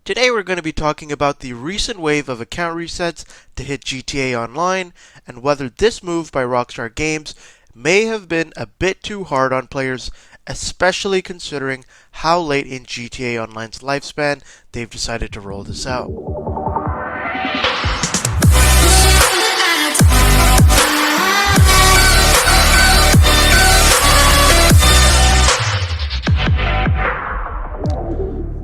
Today we're going to be talking about the recent wave of account resets to hit GTA Online and whether this move by Rockstar Games may have been a bit too hard on players, especially considering how late in GTA Online's lifespan they've decided to roll this out.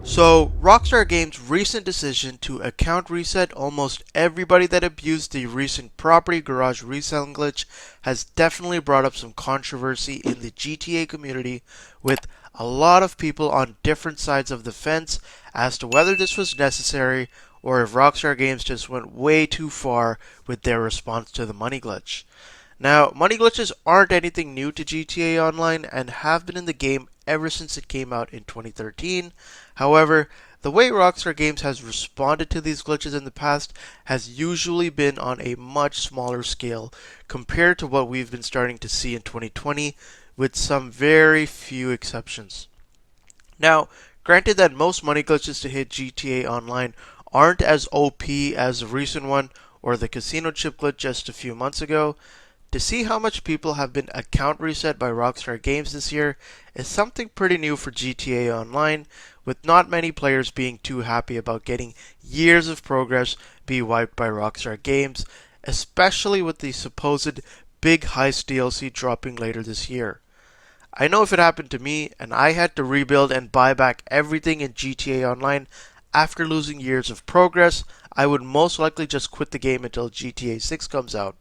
So, Rockstar Games' recent decision to account reset almost everybody that abused the recent property garage reselling glitch has definitely brought up some controversy in the GTA community, with a lot of people on different sides of the fence as to whether this was necessary or if Rockstar Games just went way too far with their response to the money glitch. Now, money glitches aren't anything new to GTA Online and have been in the game ever since it came out in 2013. However, the way Rockstar Games has responded to these glitches in the past has usually been on a much smaller scale compared to what we've been starting to see in 2020, with some very few exceptions. Now, granted that most money glitches to hit GTA Online aren't as OP as the recent one or the casino chip glitch just a few months ago, to see how much people have been account reset by Rockstar Games this year is something pretty new for GTA Online, with not many players being too happy about getting years of progress be wiped by Rockstar Games, especially with the supposed big heist DLC dropping later this year. I know if it happened to me and I had to rebuild and buy back everything in GTA Online after losing years of progress, I would most likely just quit the game until GTA 6 comes out.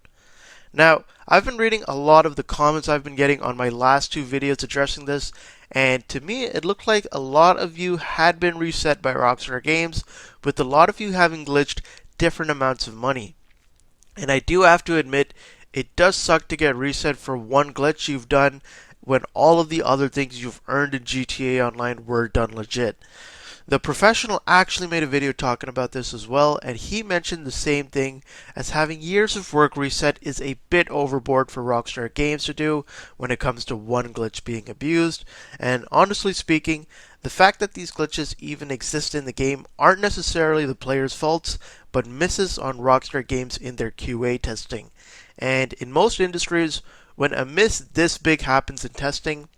Now, I've been reading a lot of the comments I've been getting on my last two videos addressing this, and to me it looked like a lot of you had been reset by Rockstar Games, with a lot of you having glitched different amounts of money. And I do have to admit, it does suck to get reset for one glitch you've done when all of the other things you've earned in GTA Online were done legit. The professional actually made a video talking about this as well, and he mentioned the same thing, as having years of work reset is a bit overboard for Rockstar Games to do when it comes to one glitch being abused. And honestly speaking, the fact that these glitches even exist in the game aren't necessarily the players' faults, but misses on Rockstar Games in their QA testing. And in most industries, when a miss this big happens in testing,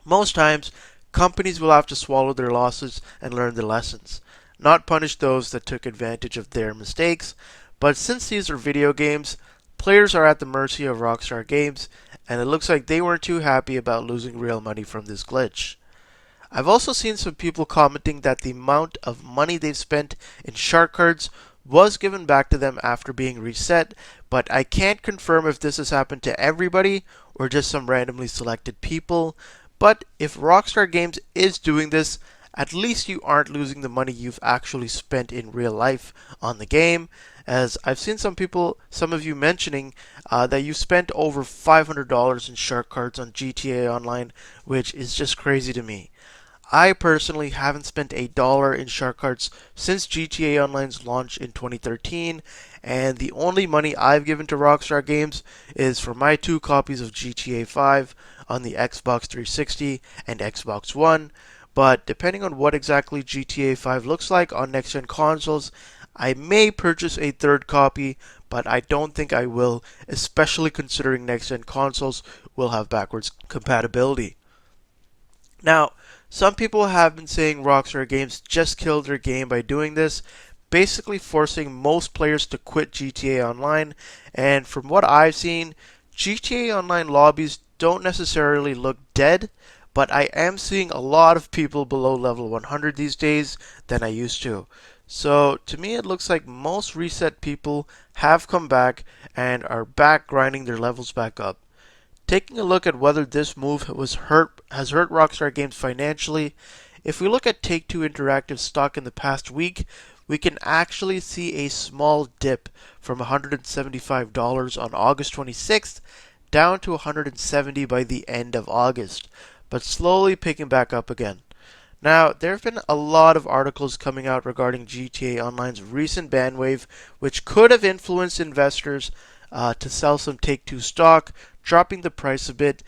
most times companies will have to swallow their losses and learn the lessons, not punish those that took advantage of their mistakes. But since these are video games, players are at the mercy of Rockstar Games, and it looks like they weren't too happy about losing real money from this glitch. I've also seen some people commenting that the amount of money they've spent in shark cards was given back to them after being reset, but I can't confirm if this has happened to everybody or just some randomly selected people. But if Rockstar Games is doing this, at least you aren't losing the money you've actually spent in real life on the game, as I've seen some of you mentioning that you spent over $500 in shark cards on GTA Online, which is just crazy to me. I personally haven't spent a dollar in shark cards since GTA Online's launch in 2013, and the only money I've given to Rockstar Games is for my 2 copies of GTA 5 on the Xbox 360 and Xbox One. But depending on what exactly GTA 5 looks like on next-gen consoles, I may purchase a third copy, but I don't think I will, especially considering next-gen consoles will have backwards compatibility. Now, some people have been saying Rockstar Games just killed their game by doing this, basically forcing most players to quit GTA Online, and from what I've seen, GTA Online lobbies don't necessarily look dead, but I am seeing a lot of people below level 100 these days than I used to. So to me it looks like most reset people have come back and are back grinding their levels back up. Taking a look at whether this move has hurt Rockstar Games financially, if we look at Take-Two Interactive stock in the past week, we can actually see a small dip from $175 on August 26th down to $170 by the end of August, but slowly picking back up again. Now, there have been a lot of articles coming out regarding GTA Online's recent ban wave, which could have influenced investors to sell some Take-Two stock, dropping the price a bit,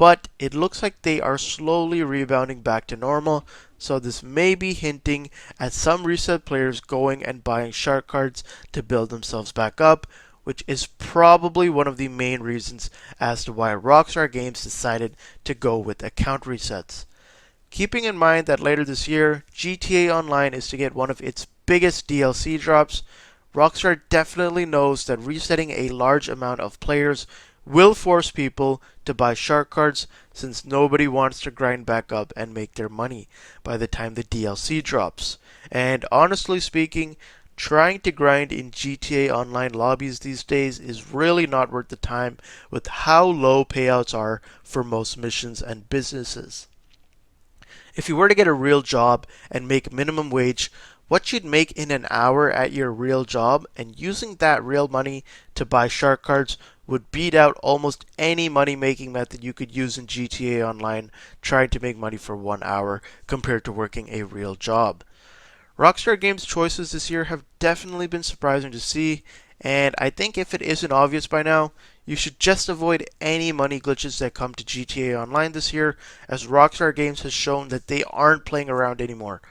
but it looks like they are slowly rebounding back to normal, so this may be hinting at some reset players going and buying shark cards to build themselves back up, which is probably one of the main reasons as to why Rockstar Games decided to go with account resets. Keeping in mind that later this year, GTA Online is to get one of its biggest DLC drops, Rockstar definitely knows that resetting a large amount of players will force people to buy shark cards since nobody wants to grind back up and make their money by the time the DLC drops. And honestly speaking, trying to grind in GTA Online lobbies these days is really not worth the time with how low payouts are for most missions and businesses. If you were to get a real job and make minimum wage, what you'd make in an hour at your real job and using that real money to buy shark cards would beat out almost any money making method you could use in GTA Online trying to make money for 1 hour compared to working a real job. Rockstar Games' choices this year have definitely been surprising to see, and I think if it isn't obvious by now, you should just avoid any money glitches that come to GTA Online this year, as Rockstar Games has shown that they aren't playing around anymore.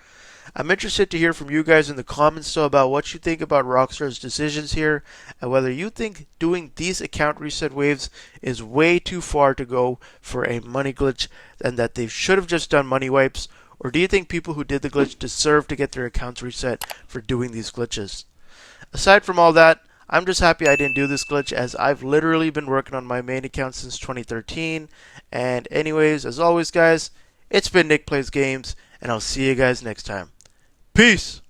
I'm interested to hear from you guys in the comments though about what you think about Rockstar's decisions here, and whether you think doing these account reset waves is way too far to go for a money glitch and that they should have just done money wipes, or do you think people who did the glitch deserve to get their accounts reset for doing these glitches? Aside from all that, I'm just happy I didn't do this glitch as I've literally been working on my main account since 2013. And anyways, as always guys, it's been Nick Plays Games, and I'll see you guys next time. Peace!